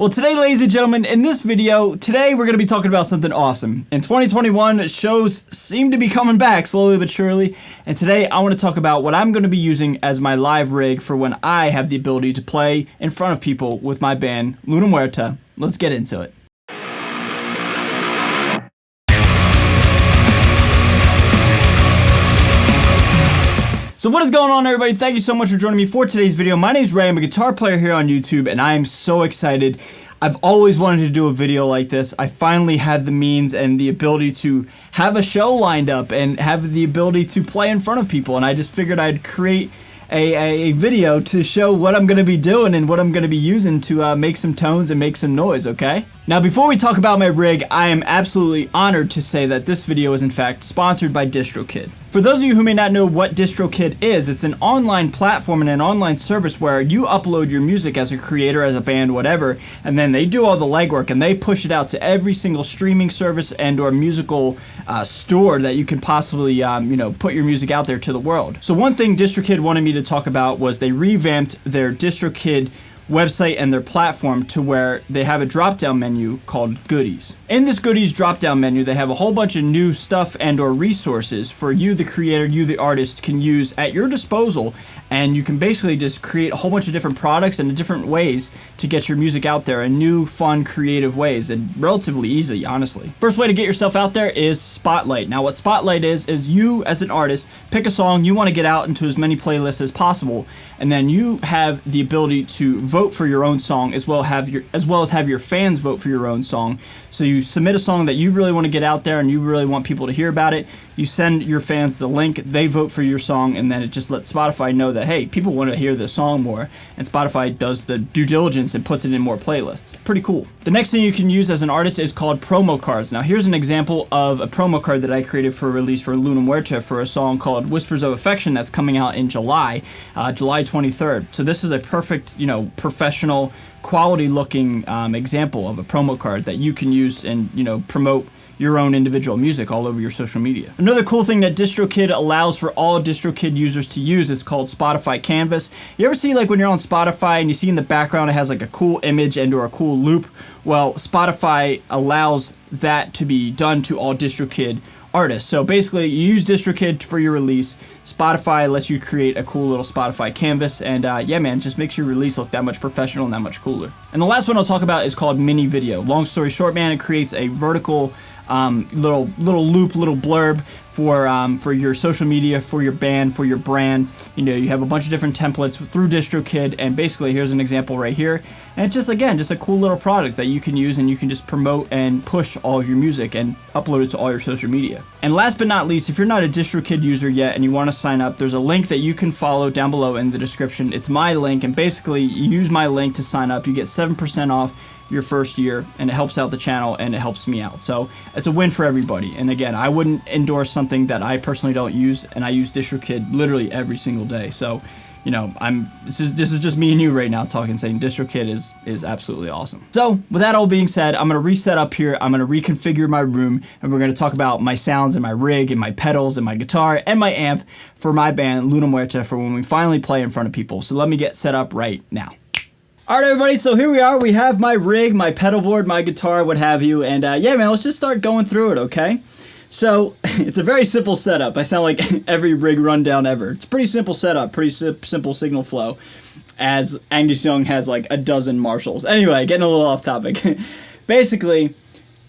Well, today, ladies and gentlemen, in this video, today we're going to be talking about something awesome. In 2021, shows seem to be coming back slowly but surely, and today I want to talk about what I'm going to be using as my live rig for when I have the ability to play in front of people with my band, Luna Muerta. Let's get into it. So what is going on, everybody? Thank you so much for joining me for today's video. My name is Ray. I'm a guitar player here on YouTube, and I am so excited. I've always wanted to do a video like this. I finally had the means and the ability to have a show lined up and have the ability to play in front of people, and I just figured I'd create a video to show what I'm going to be doing and what I'm going to be using to make some tones and make some noise, okay? Now, before we talk about my rig, I am absolutely honored to say that this video is in fact sponsored by DistroKid. For those of you who may not know what DistroKid is, it's an online platform and an online service where you upload your music as a creator, as a band, whatever, and then they do all the legwork and they push it out to every single streaming service and or musical store that you can possibly, put your music out there to the world. So one thing DistroKid wanted me to talk about was they revamped their DistroKid website and their platform to where they have a drop-down menu called Goodies. In this Goodies drop-down menu, they have a whole bunch of new stuff and or resources for you, the creator, you, the artist, can use at your disposal, and you can basically just create a whole bunch of different products and different ways to get your music out there in new, fun, creative ways, and relatively easy, honestly. First way to get yourself out there is Spotlight. Now, what Spotlight is you, as an artist, pick a song you want to get out into as many playlists as possible, and then you have the ability to vote for your own song as well as have your fans vote for your own song. So you submit a song that you really want to get out there and you really want people to hear about it. You send your fans the link, they vote for your song, and then it just lets Spotify know that, hey, people want to hear this song more, and Spotify does the due diligence and puts it in more playlists. Pretty cool. The next thing you can use as an artist is called promo cards. Now, here's an example of a promo card that I created for release for Luna Muerta for a song called Whispers of Affection that's coming out in July 23rd. So this is a perfect, professional, quality-looking example of a promo card that you can use and, promote your own individual music all over your social media. Another cool thing that DistroKid allows for all DistroKid users to use is called Spotify Canvas. You ever see, like, when you're on Spotify and you see in the background it has like a cool image and or a cool loop? Well, Spotify allows that to be done to all DistroKid artists. So basically, you use DistroKid for your release. Spotify lets you create a cool little Spotify canvas, and yeah, man, just makes your release look that much professional and that much cooler. And the last one I'll talk about is called Mini Video. Long story short, man, it creates a vertical little loop, little blurb for your social media, for your band, for your brand. You have a bunch of different templates through DistroKid, and basically here's an example right here. And it's just, again, just a cool little product that you can use and you can just promote and push all of your music and upload it to all your social media. And last but not least, if you're not a DistroKid user yet and you want to sign up, there's a link that you can follow down below in the description. It's my link, and basically you use my link to sign up. You get 7% off your first year, and it helps out the channel and it helps me out. So it's a win for everybody. And again, I wouldn't endorse something that I personally don't use, and I use DistroKid literally every single day. So, this is just me and you right now talking, saying DistroKid is absolutely awesome. So with that all being said, I'm gonna reset up here. I'm gonna reconfigure my room, and we're gonna talk about my sounds and my rig and my pedals and my guitar and my amp for my band Luna Muerta for when we finally play in front of people. So let me get set up right now. Alright, everybody, so here we are. We have my rig, my pedal board, my guitar, what have you, and yeah, man, let's just start going through it, okay? So, it's a very simple setup. I sound like every rig rundown ever. It's a pretty simple setup, pretty simple signal flow, as Angus Young has like a dozen Marshalls. Anyway, getting a little off topic. Basically,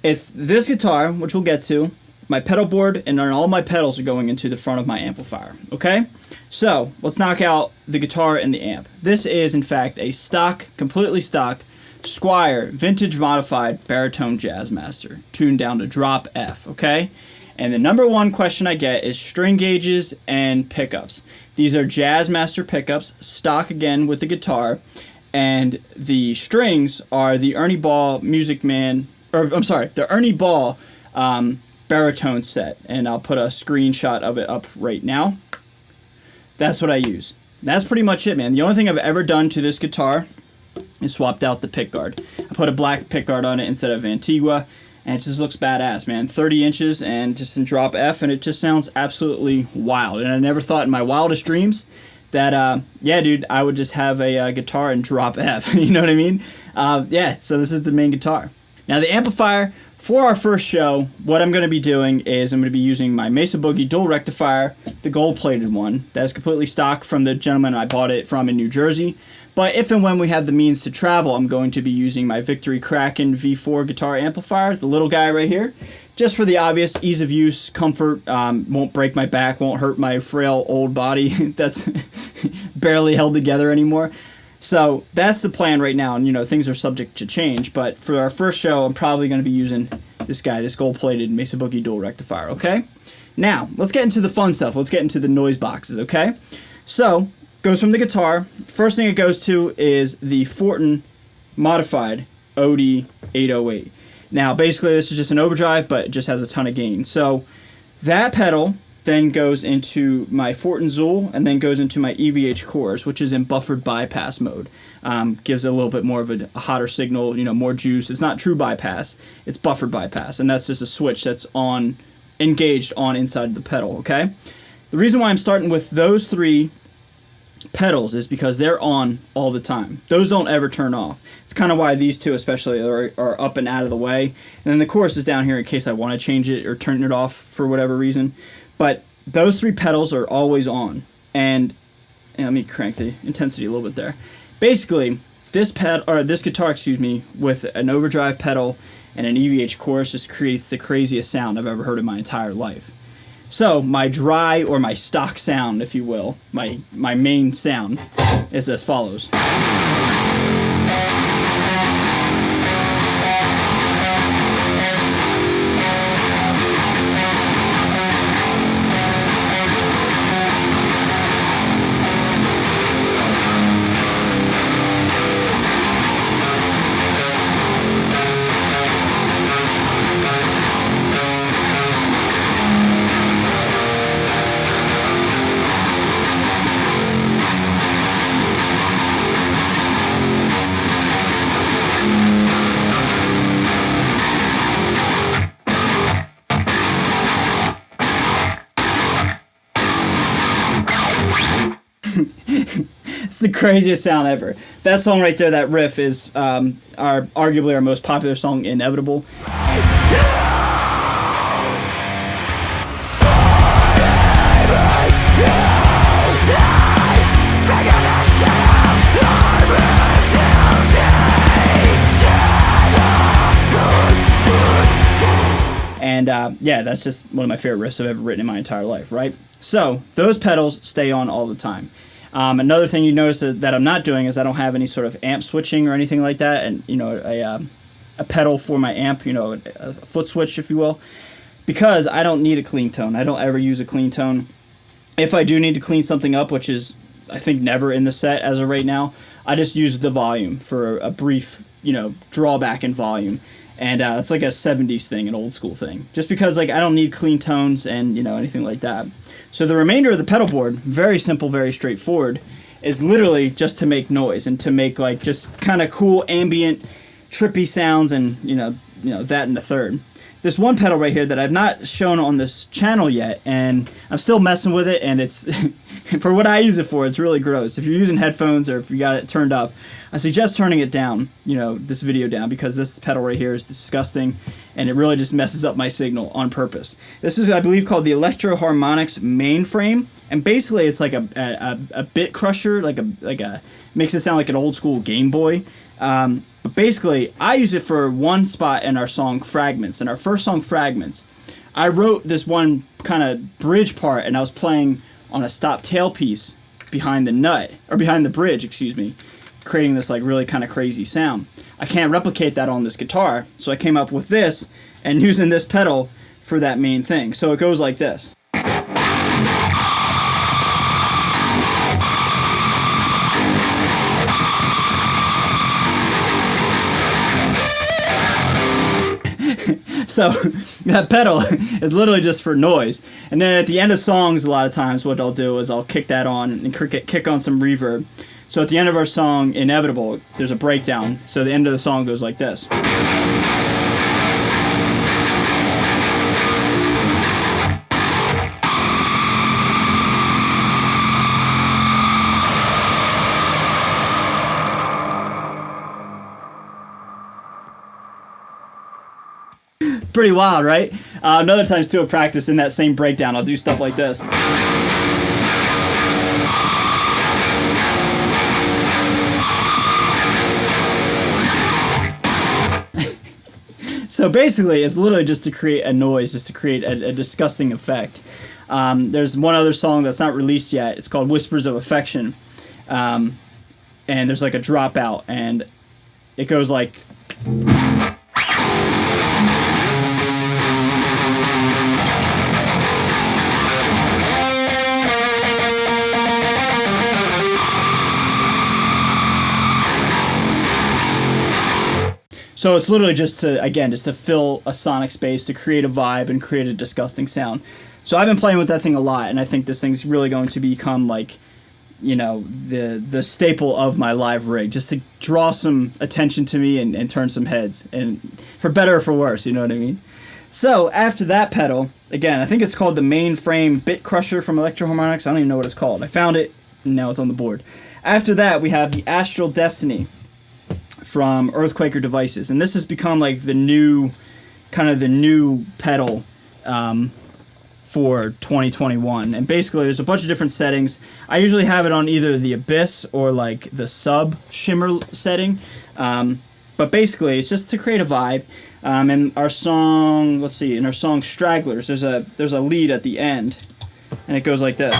it's this guitar, which we'll get to, my pedal board, and then all my pedals are going into the front of my amplifier, okay? So, let's knock out the guitar and the amp. This is, in fact, a stock, completely stock, Squier vintage modified baritone Jazzmaster, tuned down to drop F, okay? And the number one question I get is string gauges and pickups. These are Jazzmaster pickups, stock again with the guitar, and the strings are the Ernie Ball the Ernie Ball baritone set, and I'll put a screenshot of it up right now. That's what I use. That's pretty much it, man. The only thing I've ever done to this guitar is swapped out the pickguard. I put a black pickguard on it instead of Antigua, and it just looks badass, man. 30 inches and just in drop F, and it just sounds absolutely wild. And I never thought in my wildest dreams that, yeah, dude, I would just have a guitar and drop F. You know what I mean? Yeah, so this is the main guitar. Now the amplifier, for our first show, what I'm going to be doing is I'm going to be using my Mesa Boogie dual rectifier, the gold-plated one. That is completely stock from the gentleman I bought it from in New Jersey. But if and when we have the means to travel, I'm going to be using my Victory Kraken V4 guitar amplifier, the little guy right here, just for the obvious ease of use, comfort, won't break my back, won't hurt my frail old body that's barely held together anymore. So that's the plan right now, and you know, things are subject to change, but for our first show, I'm probably going to be using this guy, this gold-plated Mesa Boogie dual rectifier, okay? Now, let's get into the fun stuff. Let's get into the noise boxes, okay? So, goes from the guitar. First thing it goes to is the Fortin modified OD 808. Now, basically, this is just an overdrive, but it just has a ton of gain. So, that pedal then goes into my Fortin Zool, and then goes into my EVH cores, which is in buffered bypass mode. Gives it a little bit more of a hotter signal, you know, more juice. It's not true bypass, it's buffered bypass, and that's just a switch that's on, engaged on inside the pedal, okay? The reason why I'm starting with those three pedals is because they're on all the time. Those don't ever turn off. It's kind of why these two especially are up and out of the way. And then the chorus is down here in case I want to change it or turn it off for whatever reason. But those three pedals are always on. And let me crank the intensity a little bit there. Basically, this guitar, with an overdrive pedal and an EVH chorus just creates the craziest sound I've ever heard in my entire life. So my dry, or my stock sound, if you will, my main sound is as follows. It's the craziest sound ever. That song right there, that riff, is arguably our most popular song, Inevitable. And yeah, that's just one of my favorite riffs I've ever written in my entire life, right? So those pedals stay on all the time. Another thing you notice that I'm not doing is I don't have any sort of amp switching or anything like that, and you know, a pedal for my amp, you know, a foot switch, if you will, because I don't need a clean tone. I don't ever use a clean tone. If I do need to clean something up, which is I think never in the set as of right now, I just use the volume for a brief, you know, drawback in volume. And it's like a 70s thing, an old school thing. Just because like I don't need clean tones and, you know, anything like that. So the remainder of the pedal board, very simple, very straightforward, is literally just to make noise and to make like just kind of cool ambient, trippy sounds, and you know that and the third. This one pedal right here that I've not shown on this channel yet, and I'm still messing with it, and it's for what I use it for, it's really gross. If you're using headphones or if you got it turned up, I suggest turning it down, you know, this video down, because this pedal right here is disgusting, and it really just messes up my signal on purpose. This is, I believe, called the Electro Harmonix mainframe, and basically it's like a bit crusher, like a makes it sound like an old school Game Boy. But basically, I use it for one spot in our song Fragments. In our first song Fragments, I wrote this one kind of bridge part, and I was playing on a stop tailpiece behind the nut, or behind the bridge, excuse me, creating this like really kind of crazy sound. I can't replicate that on this guitar, so I came up with this and using this pedal for that main thing. So it goes like this. So that pedal is literally just for noise. And then at the end of songs, a lot of times what I'll do is I'll kick that on and kick on some reverb. So at the end of our song, Inevitable, there's a breakdown. So the end of the song goes like this. Pretty wild, right? Another times too, of practice in that same breakdown, I'll do stuff like this. So basically, it's literally just to create a noise, just to create a disgusting effect. There's one other song that's not released yet. It's called Whispers of Affection. And there's like a dropout, and it goes like... So it's literally just to, again, just to fill a sonic space, to create a vibe and create a disgusting sound. So I've been playing with that thing a lot, and I think this thing's really going to become like, you know, the staple of my live rig, just to draw some attention to me and turn some heads, and for better or for worse, you know what I mean? So after that pedal, again, I think it's called the Mainframe Bit Crusher from Electro Harmonix. I don't even know what it's called. I found it, and now it's on the board. After that, we have the Astral Destiny from Earthquaker Devices, and this has become like the new, kind of the new pedal for 2021. And basically there's a bunch of different settings. I usually have it on either the Abyss or like the Sub Shimmer setting, but basically it's just to create a vibe. And our song, let's see, in our song Stragglers, there's a lead at the end, and it goes like this.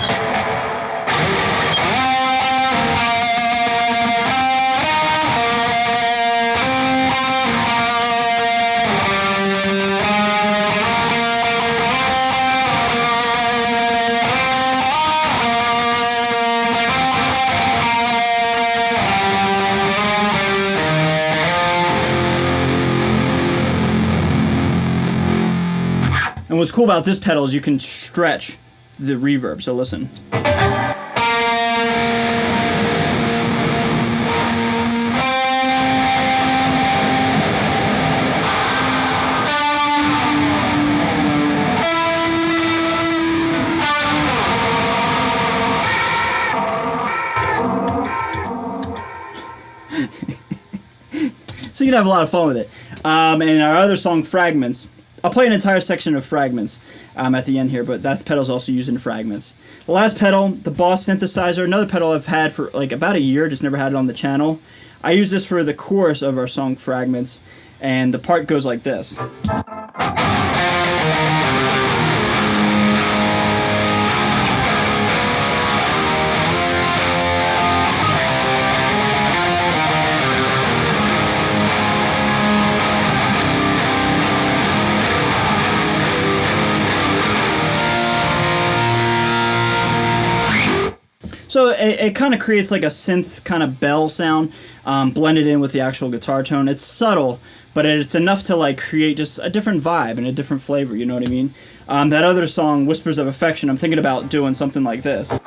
And what's cool about this pedal is you can stretch the reverb, so listen. So you can have a lot of fun with it. And our other song, Fragments, I'll play an entire section of Fragments at the end here, but that pedal's also used in Fragments. The last pedal, the Boss Synthesizer, another pedal I've had for like about a year, just never had it on the channel. I use this for the chorus of our song Fragments, and the part goes like this. So it kind of creates like a synth kind of bell sound, blended in with the actual guitar tone. It's subtle, but it's enough to like create just a different vibe and a different flavor, you know what I mean? That other song, Whispers of Affection, I'm thinking about doing something like this.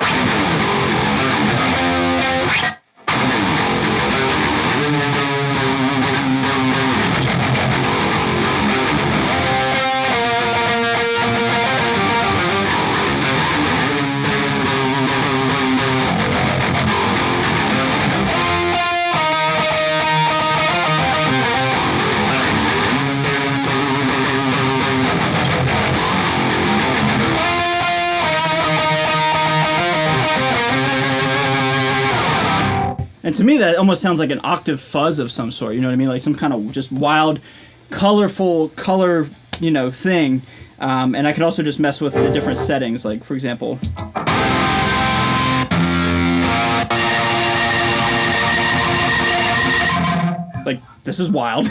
And to me, that almost sounds like an octave fuzz of some sort, you know what I mean? Like some kind of just wild, colorful color, you know, thing. And I could also just mess with the different settings, like, for example... like, this is wild.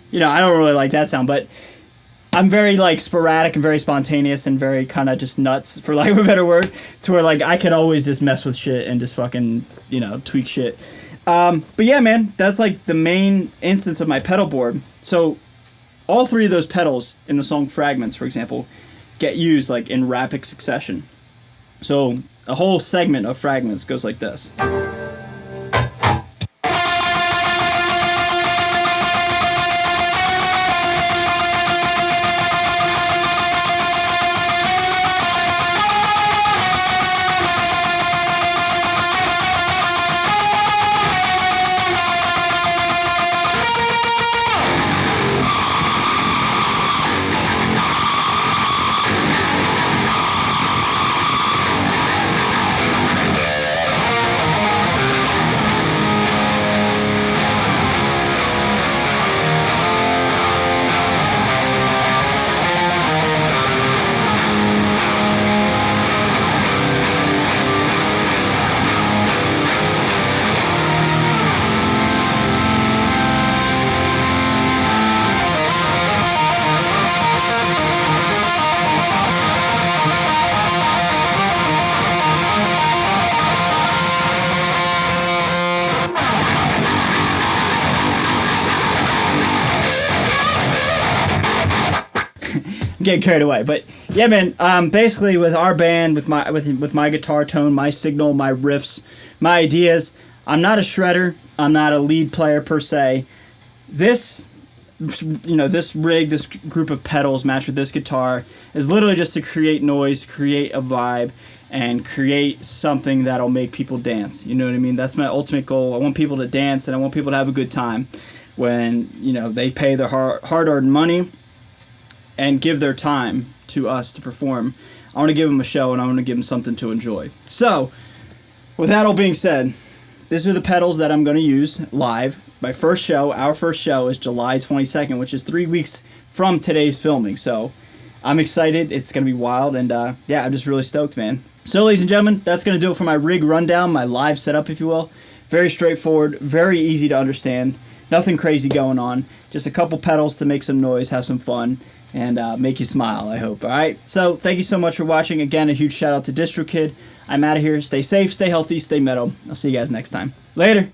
You know, I don't really like that sound, but I'm very, like, sporadic and very spontaneous and very kind of just nuts, for lack of a better word, to where, like, I could always just mess with shit and just fucking, you know, tweak shit. But yeah, man, that's, like, the main instance of my pedal board. So all three of those pedals in the song Fragments, for example, get used, like, in rapid succession. So a whole segment of Fragments goes like this. get carried away. But yeah, man. Basically, with our band, with my guitar tone, my signal, my riffs, my ideas, I'm not a shredder. I'm not a lead player per se. This, this rig, this group of pedals matched with this guitar is literally just to create noise, create a vibe, and create something that'll make people dance. You know what I mean? That's my ultimate goal. I want people to dance, and I want people to have a good time when, they pay their hard-earned money and give their time to us to perform. I want to give them a show, and I want to give them something to enjoy. So, with that all being said, these are the pedals that I'm going to use live. Our first show is July 22nd, which is 3 weeks from today's filming. So, I'm excited. It's going to be wild, and yeah, I'm just really stoked, man. So, ladies and gentlemen, that's going to do it for my rig rundown, my live setup, if you will. Very straightforward, very easy to understand. Nothing crazy going on. Just a couple pedals to make some noise, have some fun, and make you smile, I hope. All right? So, thank you so much for watching. Again, a huge shout out to DistroKid. I'm out of here. Stay safe, stay healthy, stay metal. I'll see you guys next time. Later.